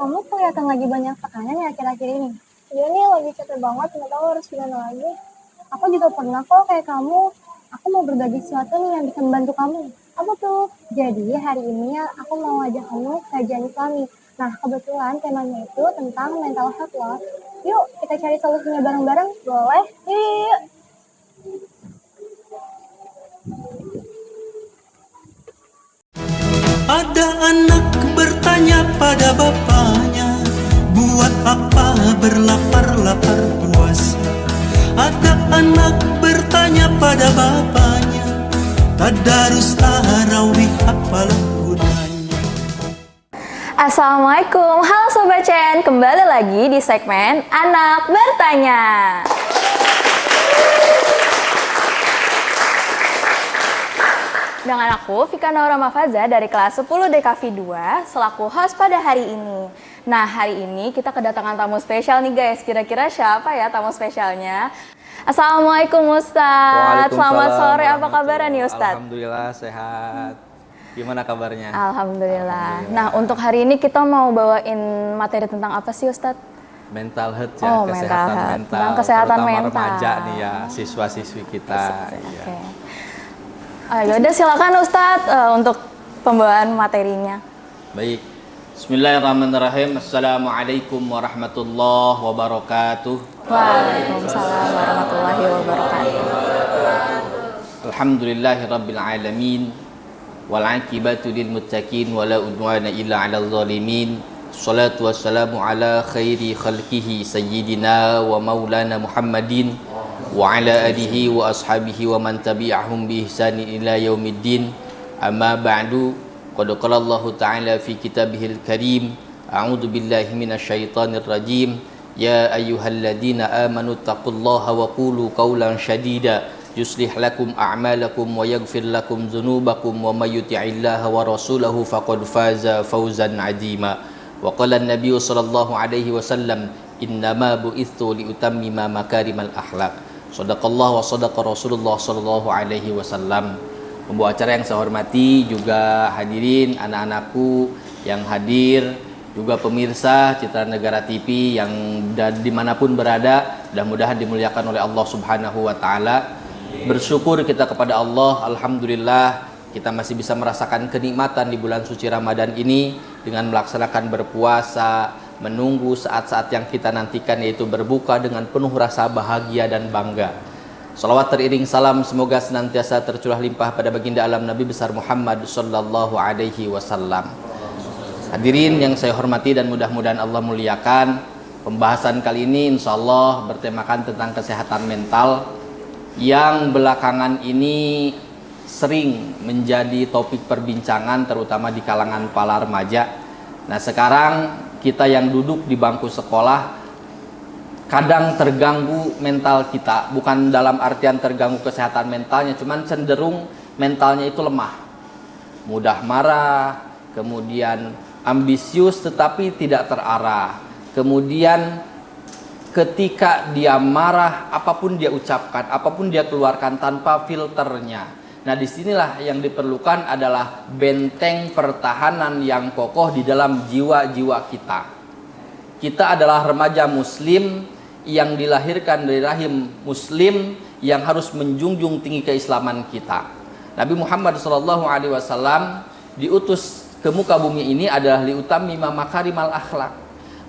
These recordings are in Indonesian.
kamu kelihatan lagi banyak tekanan ya akhir-akhir ini. Iya nih, lagi capek banget, nggak tahu harus gimana lagi. Aku juga pernah kok kayak kamu. Aku mau berbagi sesuatu nih yang bisa membantu kamu. Apa tuh? Jadi hari ini ya aku mau ngajak kamu kajian Islami. Nah kebetulan temanya itu tentang mental health loh. Yuk kita cari solusinya bareng-bareng. Boleh? Yuk. Ada anak bertanya pada bapaknya, buat apa berlapar-lapar puasa? Ada anak bertanya pada bapaknya, tadarus tarawih apalah gunanya? Assalamualaikum, halo Sobat Cen, kembali lagi di segmen Anak Bertanya. Dengan aku, Vika Naura Mafaza dari kelas 10 DKV 2 selaku host pada hari ini. Nah, hari ini kita kedatangan tamu spesial nih guys. Kira-kira siapa ya tamu spesialnya? Assalamualaikum Ustadz. Selamat sore, apa kabar nih Ustadz? Alhamdulillah sehat. Gimana kabarnya? Alhamdulillah. Nah, untuk hari ini kita mau bawain materi tentang apa sih Ustadz? Mental health ya, Oh, kesehatan mental health. mental. Tentang kesehatan terutama mental. remaja nih ya, siswa-siswi kita. Oke. Iya. Yaudah silakan Ustadz untuk pembawaan materinya. Baik. Bismillahirrahmanirrahim. Assalamualaikum warahmatullahi wabarakatuh. Waalaikumsalam warahmatullahi wabarakatuh. Alhamdulillahirabbil alamin. Wal 'aqibatu lil muttaqin wala udwana illa 'alal zalimin. Shalatu wassalamu ala khairi khalqihi sayyidina wa maulana Muhammadin wa ala alihi wa ashabihi wa man tabi'ahum bi ihsanin ila yaumiddin. Amma ba'du. Qad qala Allah ta'ala fi kitabihil karim. A'udzu billahi minasyaitonir rajim. Ya ayyuhalladzina amanu taqullaha wa qulu qawlan shadida yuslih lakum a'malakum wa yaghfir lakum dzunubakum wa may yuti'illaha wa rasulahu faqad faza fawzan 'azima. Wa qala an-nabiy sallallahu alaihi wasallam innama bu'itsu liutammima makarimal akhlaq. Shadaqallah wa shadaqa Rasulullah sallallahu alaihi wasallam. Pembawa acara yang saya hormati, juga hadirin anak-anakku yang hadir, juga pemirsa Citra Negara TV yang dimanapun berada, mudah-mudahan dimuliakan oleh Allah Subhanahu wa Ta'ala. Bersyukur kita kepada Allah, alhamdulillah kita masih bisa merasakan kenikmatan di bulan suci Ramadan ini dengan melaksanakan berpuasa, menunggu saat-saat yang kita nantikan, yaitu berbuka dengan penuh rasa bahagia dan bangga. Salawat teriring salam semoga senantiasa tercurah limpah pada baginda alam Nabi besar Muhammad sallallahu alaihi wasallam. Hadirin yang saya hormati dan mudah-mudahan Allah muliakan, pembahasan kali ini insya Allah bertemakan tentang kesehatan mental yang belakangan ini sering menjadi topik perbincangan terutama di kalangan para remaja. Nah, sekarang kita yang duduk di bangku sekolah kadang terganggu mental kita, bukan dalam artian terganggu kesehatan mentalnya, cuman cenderung mentalnya itu lemah, mudah marah, kemudian ambisius tetapi tidak terarah, kemudian ketika dia marah, apapun dia ucapkan, apapun dia keluarkan tanpa filternya. Nah, disinilah yang diperlukan adalah benteng pertahanan yang kokoh di dalam jiwa-jiwa kita. Kita adalah remaja muslim yang dilahirkan dari rahim muslim yang harus menjunjung tinggi keislaman kita. Nabi Muhammad SAW diutus ke muka bumi ini adalah liutammima makarimal akhlak.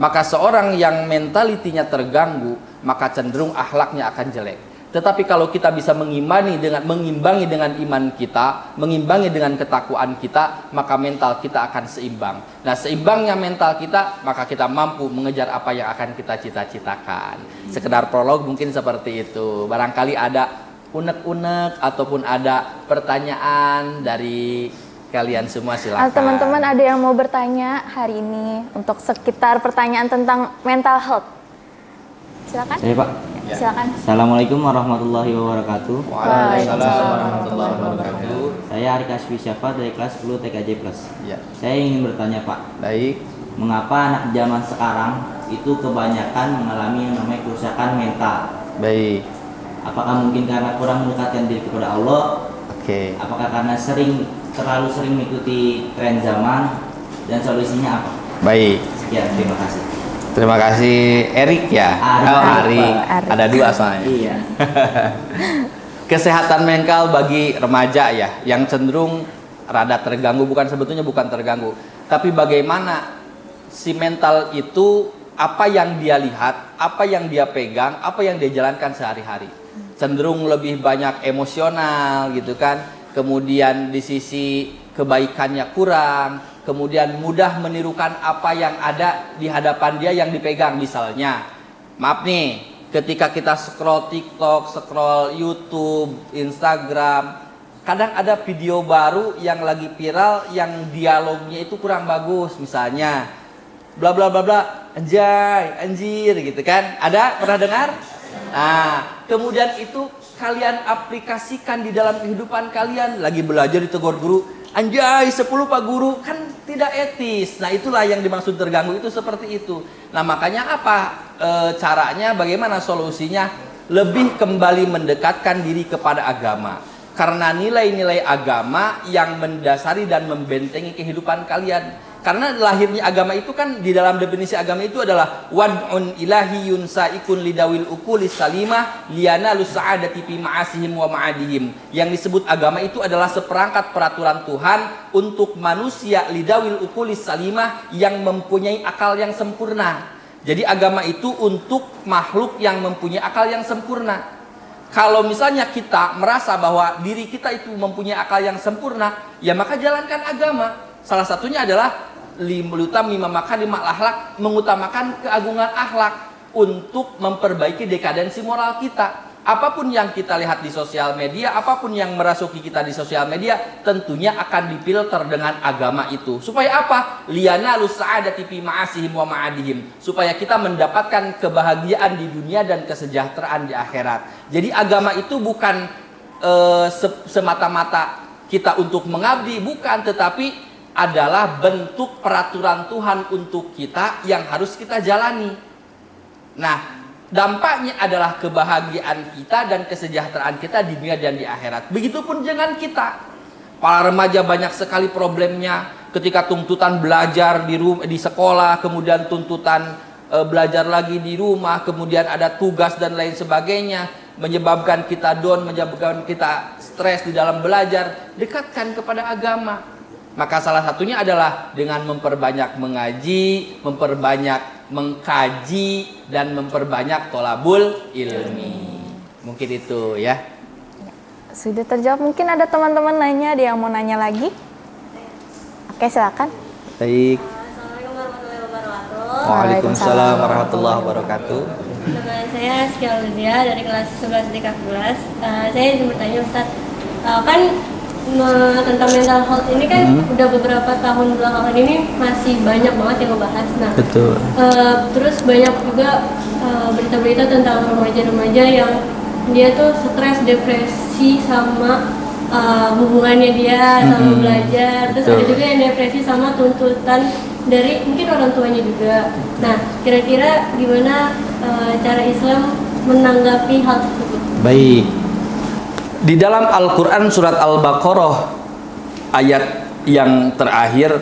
Maka seorang yang mentalitinya terganggu, maka cenderung akhlaknya akan jelek. Tetapi kalau kita bisa mengimbangi dengan iman kita, mengimbangi dengan ketakwaan kita, maka mental kita akan seimbang. Nah, seimbangnya mental kita, maka kita mampu mengejar apa yang akan kita cita-citakan. Sekedar prolog mungkin seperti itu. Barangkali ada unek-unek ataupun ada pertanyaan dari kalian semua, silakan. Teman-teman ada yang mau bertanya hari ini untuk sekitar pertanyaan tentang mental health. Silakan. Saya Pak. Ya. Silakan. Assalamualaikum warahmatullahi wabarakatuh. Waalaikumsalam warahmatullahi wabarakatuh. Saya Ari Kasfi Syafa dari kelas 10 TKJ Plus. Ya. Saya ingin bertanya Pak, Baik. mengapa anak zaman sekarang itu kebanyakan mengalami yang namanya kerusakan mental? Baik. Apakah mungkin karena kurang mendekatkan diri kepada Allah? Oke. Apakah karena terlalu sering mengikuti tren zaman? Dan solusinya apa? Baik. Ya, terima kasih. Terima kasih Erik ya. Arik. Oh, Arik. Arik. Ada 2 soalnya. Iya. Kesehatan mental bagi remaja ya, yang cenderung rada terganggu, bukan terganggu, tapi bagaimana si mental itu, apa yang dia lihat, apa yang dia pegang, apa yang dia jalankan sehari-hari. Cenderung lebih banyak emosional gitu kan. Kemudian di sisi kebaikannya kurang, kemudian mudah menirukan apa yang ada di hadapan dia yang dipegang. Misalnya, maaf nih, ketika kita scroll TikTok, scroll YouTube, Instagram, kadang ada video baru yang lagi viral yang dialognya itu kurang bagus. Misalnya, bla bla bla bla, anjay, anjir gitu kan. Ada pernah dengar? Nah, kemudian itu kalian aplikasikan di dalam kehidupan kalian. Lagi belajar ditegur guru, anjay 10 Pak Guru, kan tidak etis. Nah, itulah yang dimaksud terganggu itu seperti itu. Nah, makanya apa caranya, bagaimana solusinya? Lebih kembali mendekatkan diri kepada agama. Karena nilai-nilai agama yang mendasari dan membentengi kehidupan kalian. Karena lahirnya agama itu kan, di dalam definisi agama itu adalah wad'un ilahiyun sa'ikun lidawil ukulis salimah liyana lusa'adati fi ma'asihim wa ma'adihim. Yang disebut agama itu adalah seperangkat peraturan Tuhan untuk manusia lidawil ukulis salimah yang mempunyai akal yang sempurna. Jadi agama itu untuk makhluk yang mempunyai akal yang sempurna. Kalau misalnya kita merasa bahwa diri kita itu mempunyai akal yang sempurna, ya maka jalankan agama. Salah satunya adalah mengutamakan keagungan akhlak untuk memperbaiki dekadensi moral kita. Apapun yang kita lihat di sosial media, apapun yang merasuki kita di sosial media, tentunya akan difilter dengan agama itu. Supaya apa? Liyana lusa'adati fi ma'asihim wa ma'adihim. Supaya kita mendapatkan kebahagiaan di dunia dan kesejahteraan di akhirat. Jadi agama itu bukan semata-mata kita untuk mengabdi, bukan, tetapi adalah bentuk peraturan Tuhan untuk kita yang harus kita jalani. Nah, dampaknya adalah kebahagiaan kita dan kesejahteraan kita di dunia dan di akhirat. Begitupun dengan kita. Para remaja banyak sekali problemnya ketika tuntutan belajar di sekolah, kemudian tuntutan belajar lagi di rumah, kemudian ada tugas dan lain sebagainya, menyebabkan kita down, menyebabkan kita stres di dalam belajar. Dekatkan kepada agama. Maka salah satunya adalah dengan memperbanyak mengaji, memperbanyak mengkaji, dan memperbanyak tholabul ilmi. Mungkin itu ya. Sudah terjawab. Mungkin ada teman-teman lainnya, ada yang mau nanya lagi? Oke, silakan. Baik. Assalamualaikum warahmatullahi wabarakatuh. Waalaikumsalam warahmatullahi wabarakatuh. Nama saya Rizky Aulia dari kelas 11 di kelas 11. Saya ingin bertanya Ustaz, kan tentang mental health ini kan udah beberapa tahun belakangan ini masih banyak banget yang ngebahas. Nah, betul. Terus banyak juga berita-berita tentang remaja-remaja yang dia tuh stres, depresi sama hubungannya dia sama belajar. Terus ada juga yang depresi sama tuntutan dari mungkin orang tuanya juga. Nah, kira-kira gimana cara Islam menanggapi hal tersebut? Baik. Di dalam Al-Quran surat Al-Baqarah ayat yang terakhir,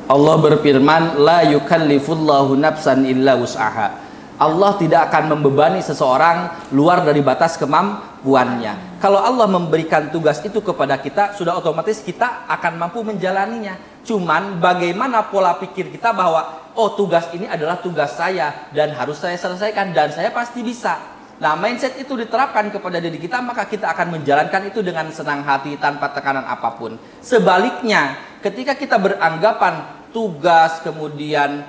Allah berfirman, la yukallifullahu nafsan illa wus'aha. Allah tidak akan membebani seseorang luar dari batas kemampuannya. Kalau Allah memberikan tugas itu kepada kita, sudah otomatis kita akan mampu menjalaninya. Cuman bagaimana pola pikir kita bahwa oh, tugas ini adalah tugas saya dan harus saya selesaikan dan saya pasti bisa. Nah, mindset itu diterapkan kepada diri kita, maka kita akan menjalankan itu dengan senang hati tanpa tekanan apapun. Sebaliknya, ketika kita beranggapan tugas, kemudian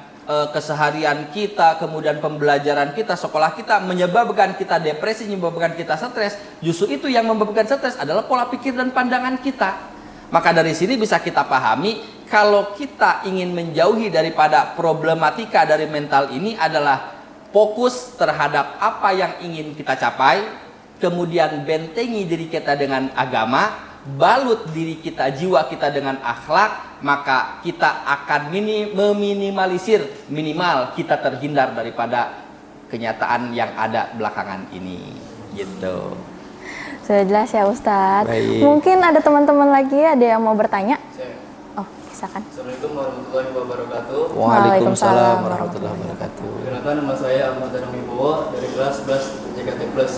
keseharian kita, kemudian pembelajaran kita, sekolah kita menyebabkan kita depresi, menyebabkan kita stres, justru itu yang menyebabkan stres adalah pola pikir dan pandangan kita. Maka dari sini bisa kita pahami, kalau kita ingin menjauhi daripada problematika dari mental ini adalah fokus terhadap apa yang ingin kita capai, kemudian bentengi diri kita dengan agama, balut diri kita, jiwa kita dengan akhlak, maka kita akan meminimalisir, minimal kita terhindar daripada kenyataan yang ada belakangan ini. Gitu. Sudah jelas ya Ustadz. Baik. Mungkin ada teman-teman lagi, ada yang mau bertanya? Oh, silakan. Assalamualaikum warahmatullahi wabarakatuh. Waalaikumsalam warahmatullahi wabarakatuh. Perkenalkan, nama saya Ahmad Danang Wibowo dari kelas 11 JKT Plus.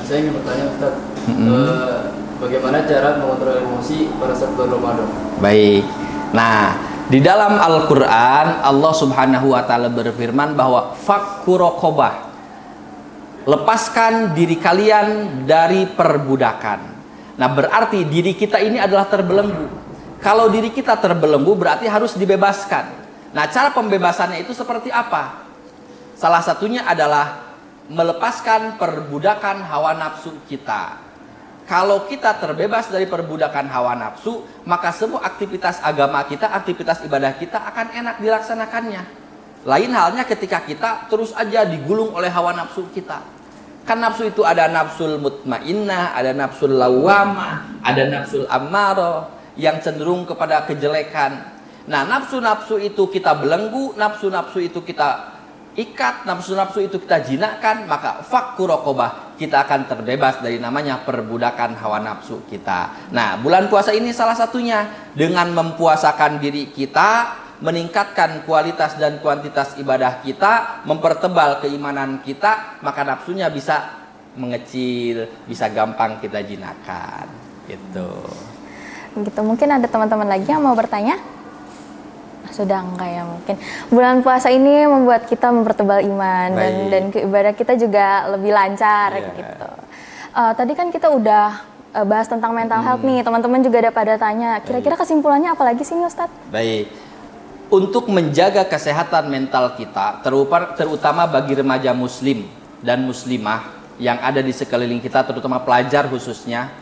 Saya ingin bertanya Ustaz, bagaimana cara mengontrol emosi pada saat bulan Ramadan? Baik. Nah, di dalam Al-Quran Allah Subhanahu wa Ta'ala berfirman bahwa fakku raqabah, lepaskan diri kalian dari perbudakan. Nah, berarti diri kita ini adalah terbelenggu. Kalau diri kita terbelenggu berarti harus dibebaskan. Nah, cara pembebasannya itu seperti apa? Salah satunya adalah melepaskan perbudakan hawa nafsu kita. Kalau kita terbebas dari perbudakan hawa nafsu, maka semua aktivitas agama kita, aktivitas ibadah kita akan enak dilaksanakannya. Lain halnya ketika kita terus aja digulung oleh hawa nafsu kita. Kan nafsu itu ada nafsul mutmainnah, ada nafsul lawamah, ada nafsul ammarah yang cenderung kepada kejelekan. Nah, nafsu-nafsu itu kita belenggu, nafsu-nafsu itu kita ikat, nafsu-nafsu itu kita jinakkan, maka fakku raqabah, kita akan terbebas dari namanya perbudakan hawa nafsu kita. Nah, bulan puasa ini salah satunya, dengan mempuasakan diri kita, meningkatkan kualitas dan kuantitas ibadah kita, mempertebal keimanan kita, maka nafsunya bisa mengecil, bisa gampang kita jinakkan. Gitu. Gitu, mungkin ada teman-teman lagi yang mau bertanya? Sudah enggak ya mungkin. Bulan puasa ini membuat kita mempertebal iman dan ibadah kita juga lebih lancar gitu. Tadi kan kita udah bahas tentang mental health nih, teman-teman juga ada pada tanya. Kira-kira kesimpulannya apa lagi sih nih Ustadz? Baik. Untuk menjaga kesehatan mental kita, terutama bagi remaja muslim dan muslimah yang ada di sekeliling kita, terutama pelajar khususnya,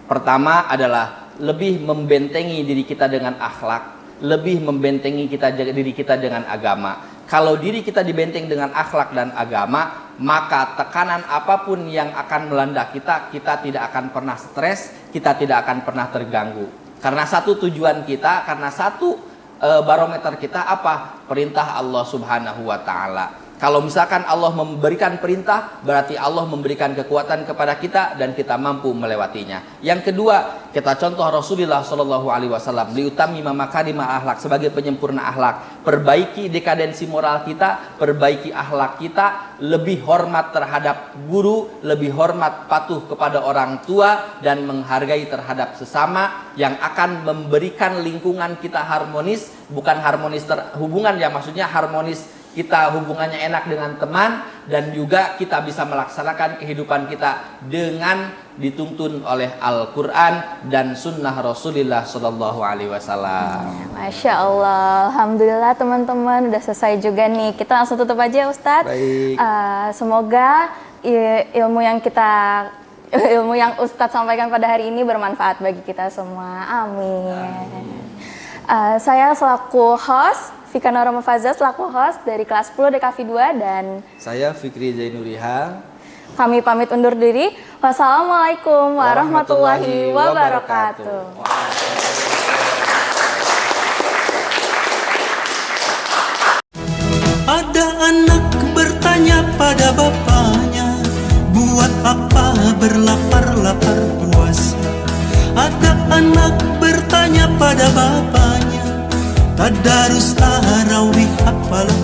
pertama adalah lebih membentengi diri kita dengan akhlak, lebih membentengi diri kita dengan agama. Kalau diri kita dibenteng dengan akhlak dan agama, maka tekanan apapun yang akan melanda kita, kita tidak akan pernah stres, kita tidak akan pernah terganggu. Karena satu tujuan kita, karena satu barometer kita apa? Perintah Allah Subhanahu wa Ta'ala. Kalau misalkan Allah memberikan perintah, berarti Allah memberikan kekuatan kepada kita dan kita mampu melewatinya. Yang kedua, kita contoh Rasulullah Shallallahu Alaihi Wasallam, liutamima makarimah akhlak, sebagai penyempurna akhlak. Perbaiki dekadensi moral kita, perbaiki akhlak kita, lebih hormat terhadap guru, lebih hormat patuh kepada orang tua, dan menghargai terhadap sesama, yang akan memberikan lingkungan kita harmonis, bukan harmonis hubungan yang maksudnya harmonis. Kita hubungannya enak dengan teman, dan juga kita bisa melaksanakan kehidupan kita dengan dituntun oleh Al-Quran dan Sunnah Rasulullah Sallallahu Alaihi Wasallam. Masya Allah, Alhamdulillah teman-teman udah selesai juga nih. Kita langsung tutup aja Ustadz. Baik. Semoga ilmu yang Ustadz sampaikan pada hari ini bermanfaat bagi kita semua. Amin. Saya selaku host, Vika Nora Mufaza selaku host dari kelas 10 DKV 2, dan saya Fikri Zainuriha. Kami pamit undur diri. Wassalamualaikum warahmatullahi wabarakatuh. Ada anak bertanya pada bapaknya, buat apa berlapar-lapar puasa? Ada anak bertanya pada bapaknya, tadarus tarawih apalah